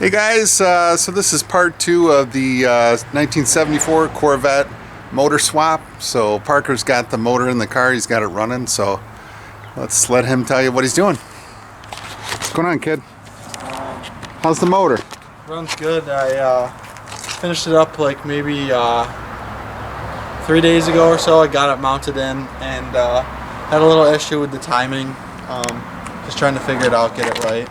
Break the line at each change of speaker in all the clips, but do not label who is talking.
Hey guys, so this is part 2 of the 1974 Corvette Motor Swap. So Parker's got the motor in the car, he's got it running, so let's let him tell you what he's doing. What's going on, kid? How's the motor?
Runs good. I finished it up like maybe 3 days ago or so. I got it mounted in and had a little issue with the timing. Just trying to figure it out, get it right.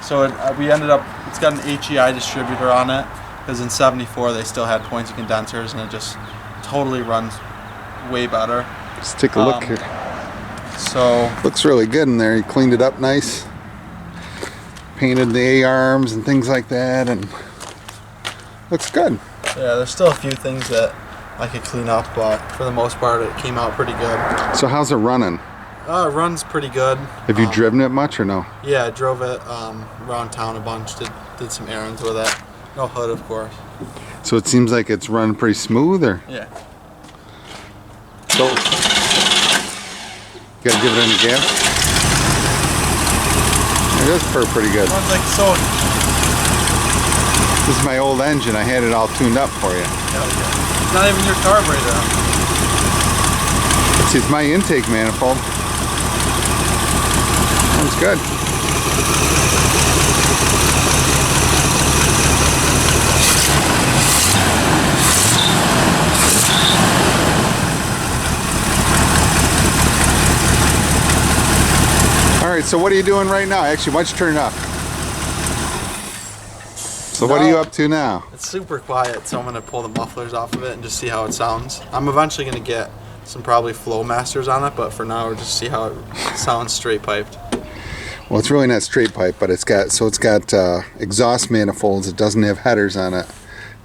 So we ended up, it's got an HEI distributor on it, because in 74 they still had points and condensers, and it just totally runs way better.
Let's take a look here.
So
looks really good in there. He cleaned it up nice, painted the A-arms and things like that, and looks good.
Yeah, there's still a few things that I could clean up, but for the most part it came out pretty good.
So how's it running?
It runs pretty good.
Have you driven it much or no?
Yeah, I drove it around town a bunch, did some errands with it. No hood, of course.
So it seems like it's running pretty smooth, or?
Yeah.
So, you gotta give it any gas? It does purr pretty good.
Runs like so.
This is my old engine. I had it all tuned up for you.
It's not even your carburetor.
It's my intake manifold. Sounds good. Alright, so what are you doing right now? Actually, why don't you turn it up? So what are you up to now?
It's super quiet, so I'm going to pull the mufflers off of it and just see how it sounds. I'm eventually going to get some probably flow masters on it, but for now we'll just see how it sounds straight piped.
Well, it's really not straight pipe, but it's got exhaust manifolds. It doesn't have headers on it,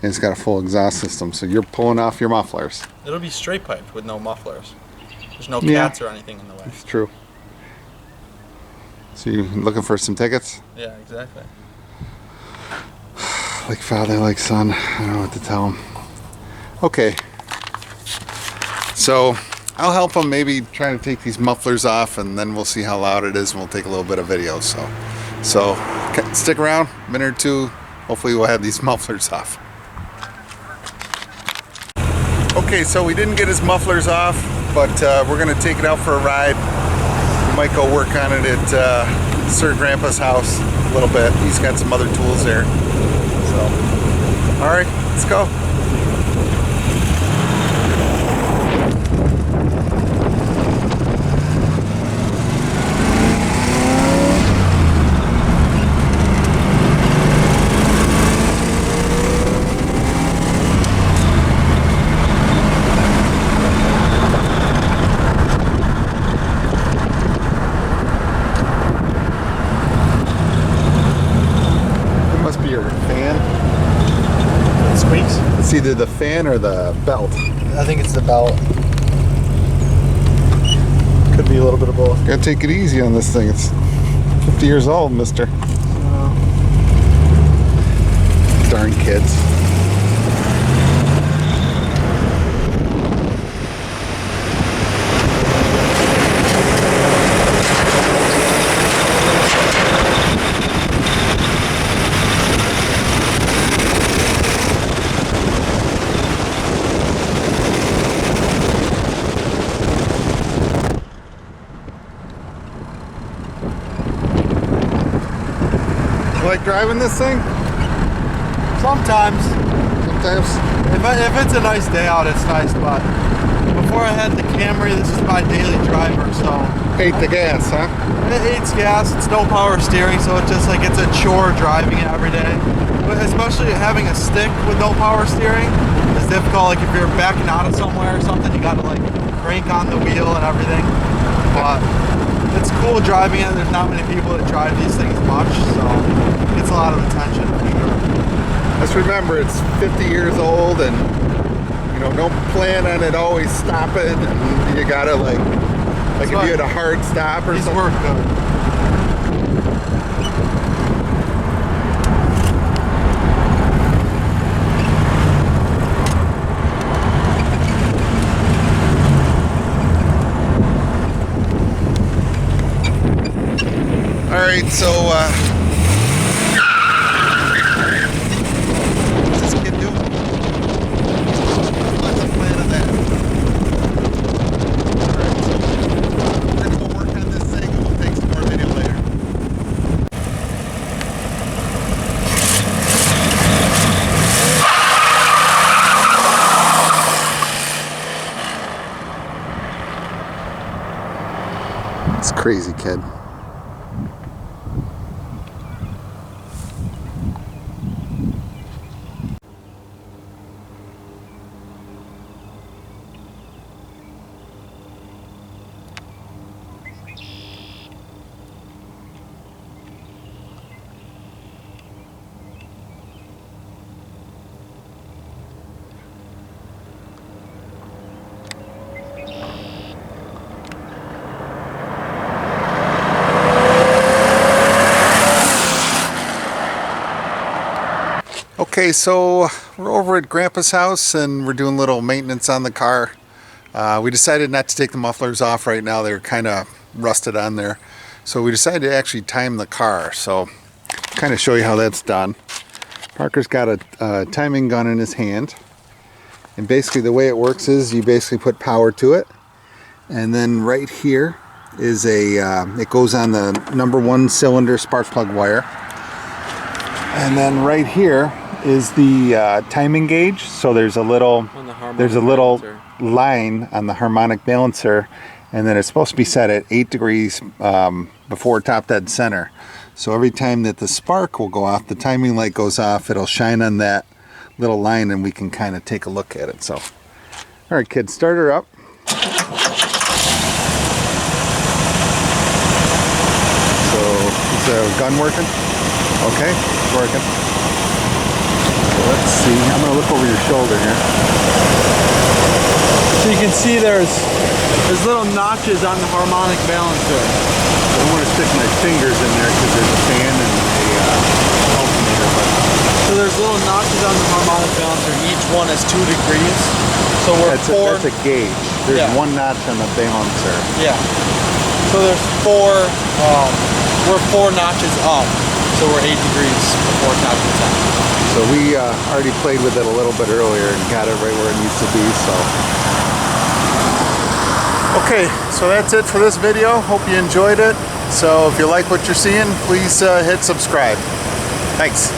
and it's got a full exhaust system. So you're pulling off your mufflers.
It'll be straight piped with no mufflers. There's no cats or anything in the way.
It's true. So you looking for some tickets?
Yeah, exactly.
Like father, like son. I don't know what to tell him. Okay. So I'll help him maybe try to take these mufflers off, and then we'll see how loud it is, and we'll take a little bit of video. So stick around, a minute or two. Hopefully we'll have these mufflers off. Okay, so we didn't get his mufflers off, but we're going to take it out for a ride. We might go work on it at Sir Grandpa's house a little bit. He's got some other tools there. So, all right, let's go. It's either the fan or the belt.
I think it's the belt. Could be a little bit of both.
Gotta take it easy on this thing. It's 50 years old, mister. Darn kids. Like driving this thing?
Sometimes.
Sometimes?
If it's a nice day out, it's nice, but before I had the Camry, this is my daily driver, so.
Hate the gas, huh?
It hates gas, it's no power steering, so it's just like it's a chore driving it every day. But especially having a stick with no power steering is difficult. Like if you're backing out of somewhere or something, you gotta like crank on the wheel and everything. But it's cool driving it. There's not many people that drive these things much, so it gets a lot of attention for sure.
Just remember, it's 50 years old, and you know, don't plan on it always stopping. And you gotta like if you had a hard stop or something.
These work good.
Alright, so It's crazy, kid. Okay, so we're over at Grandpa's house and we're doing a little maintenance on the car. We decided not to take the mufflers off right now. They're kind of rusted on there. So we decided to actually time the car. So kind of show you how that's done. Parker's got a timing gun in his hand. And basically the way it works is you basically put power to it. And then right here is it goes on the #1 cylinder spark plug wire. And then right here is the timing gauge. So there's a little line on the harmonic balancer, and then it's supposed to be set at 8 degrees before top dead center. So every time that the spark will go off, the timing light goes off, it'll shine on that little line and we can kind of take a look at it. So, all right, kids, start her up. So is the gun working? Okay, it's working. So let's see. I'm going to look over your shoulder here.
So you can see there's little notches on the harmonic balancer.
I don't want to stick my fingers in there because there's a fan and a alternator. But
so there's little notches on the harmonic balancer. Each one is 2 degrees. So
that's a gauge. There's one notch on the balancer.
Yeah. So there's we're 4 notches up. So we're 8 degrees before top of the top.
So we already played with it a little bit earlier and got it right where it needs to be. So. Okay, so that's it for this video. Hope you enjoyed it. So if you like what you're seeing, please hit subscribe. Thanks.